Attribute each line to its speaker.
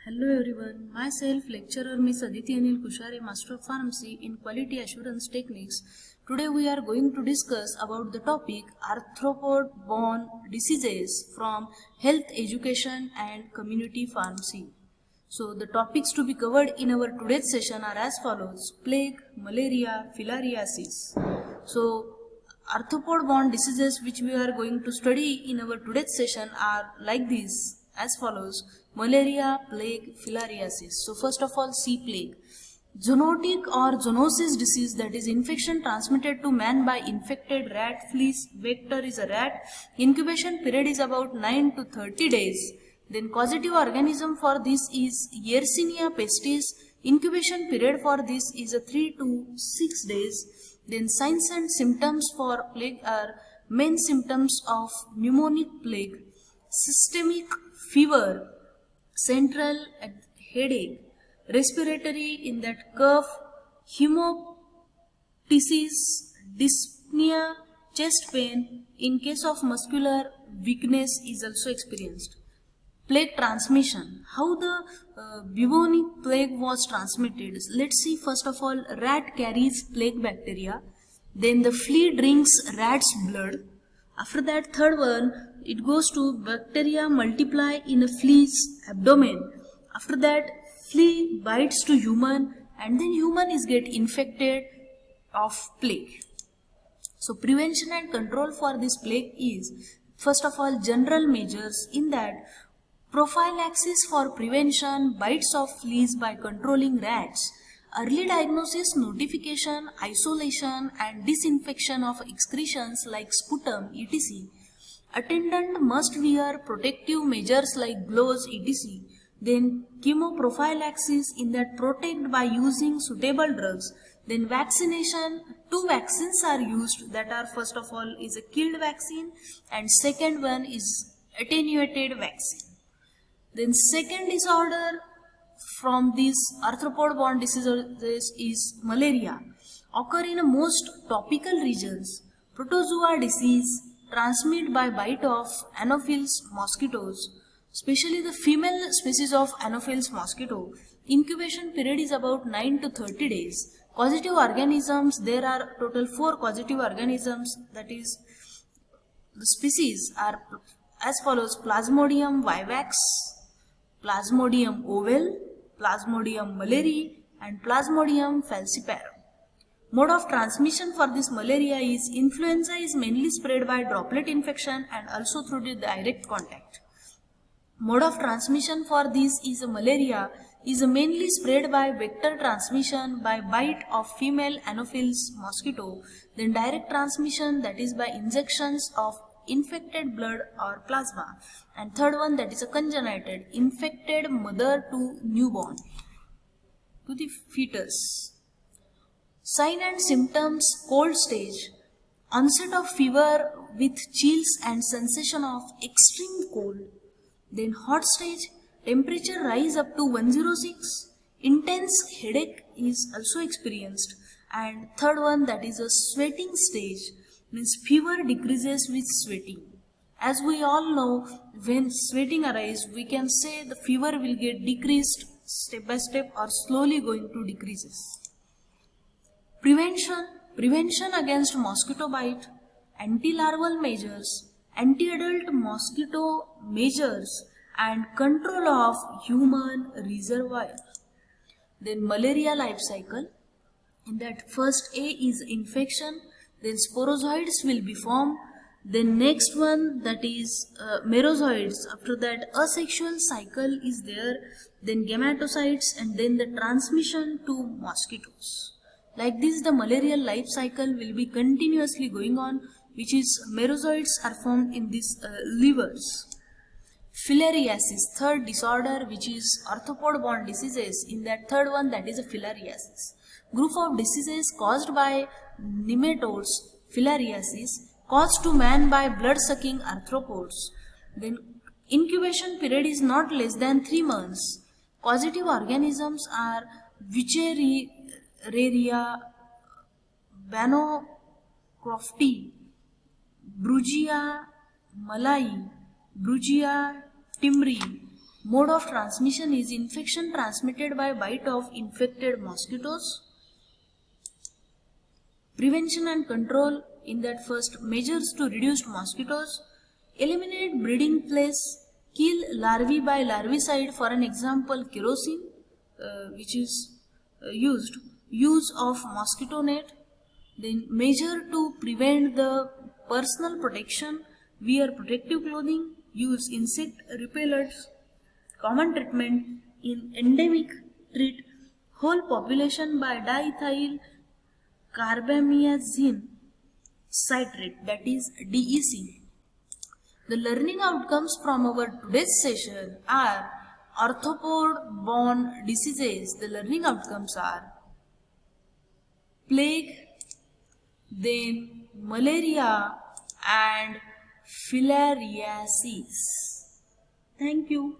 Speaker 1: Hello everyone, myself lecturer Miss Aditi Anil Kushare, Master of Pharmacy in Quality Assurance Techniques. Today we are going to discuss about the topic arthropod-borne diseases from health education and community pharmacy. So the topics to be covered in our today's session are as follows: plague, malaria, filariasis. So arthropod-borne diseases which we are going to study in our today's session are like this as follows: malaria, plague, filariasis. So first of all, see plague. Zoonotic or zoonosis disease, that is infection transmitted to man by infected rat, fleas. Vector is a rat. Incubation period is about 9 to 30 days. Then causative organism for this is Yersinia pestis. Incubation period for this is a 3 to 6 days. Then signs and symptoms for plague are main symptoms of pneumonic plague: systemic fever, central headache, respiratory in that cough, hemoptysis, dyspnea, chest pain. In case of muscular weakness is also experienced. Plague transmission. How the bubonic plague was transmitted? Let's see. First of all, rat carries plague bacteria. Then the flea drinks rat's blood. After that, third one, it goes to bacteria multiply in a flea's abdomen. After that, flea bites to human, and then human is get infected of plague. So prevention and control for this plague is, first of all, general measures in that prophylaxis for prevention bites of fleas by controlling rats, early diagnosis, notification, isolation and disinfection of excretions like sputum, etc. Attendant must wear protective measures like gloves, etc. Then chemoprophylaxis in that protect by using suitable drugs. Then vaccination, two vaccines are used, that are first of all is a killed vaccine and second one is attenuated vaccine. Then second disorder from these arthropod-borne diseases is malaria. Occur in most tropical regions. Protozoa disease transmitted by bite of Anopheles mosquitoes, especially the female species of Anopheles mosquito. Incubation period is about 9 to 30 days. Causative organisms, there are total 4 causative organisms, that is the species are as follows: Plasmodium vivax, Plasmodium ovale, Plasmodium malariae and Plasmodium falciparum. Mode of transmission for this malaria is influenza is mainly spread by droplet infection and also through the direct contact. Mode of transmission for this is malaria is mainly spread by vector transmission by bite of female Anopheles mosquito, then direct transmission, that is by injections of infected blood or plasma, and third one, that is a congenital, infected mother to newborn, to the fetus. Sign and symptoms: cold stage, onset of fever with chills and sensation of extreme cold. Then hot stage, temperature rise up to 106, intense headache is also experienced, and third one, that is a sweating stage, means fever decreases with sweating. As we all know, when sweating arises, we can say the fever will get decreased step by step or slowly going to decreases. Prevention against mosquito bite, anti-larval measures, anti-adult mosquito measures and control of human reservoir. Then malaria life cycle, in that first A is infection, then sporozoids will be formed, then next one, that is merozoids. After that, asexual cycle is there, then gametocytes, and then the transmission to mosquitoes. Like this, the malarial life cycle will be continuously going on, which is merozoids are formed in these livers. Filariasis, third disorder, which is arthropod-borne diseases. In that third one, that is a filariasis. Group of diseases caused by nematodes, filariasis, caused to man by blood-sucking arthropods. Then incubation period is not less than 3 months. Causative organisms are Wuchereria, Bancrofti, Brugia malai, Brugia timri, Mode of transmission is infection transmitted by bite of infected mosquitoes. Prevention and control, in that first, measures to reduce mosquitoes, eliminate breeding place, kill larvae by larvicide, for an example kerosene, which is used, use of mosquito net. Then measure to prevent the personal protection, wear protective clothing, use insect repellents. Common treatment in endemic, treat whole population by diethyl carbamazine citrate, that is DEC. The learning outcomes from our today's session are arthropod-borne diseases. The learning outcomes are plague, then malaria and filariasis. Thank you.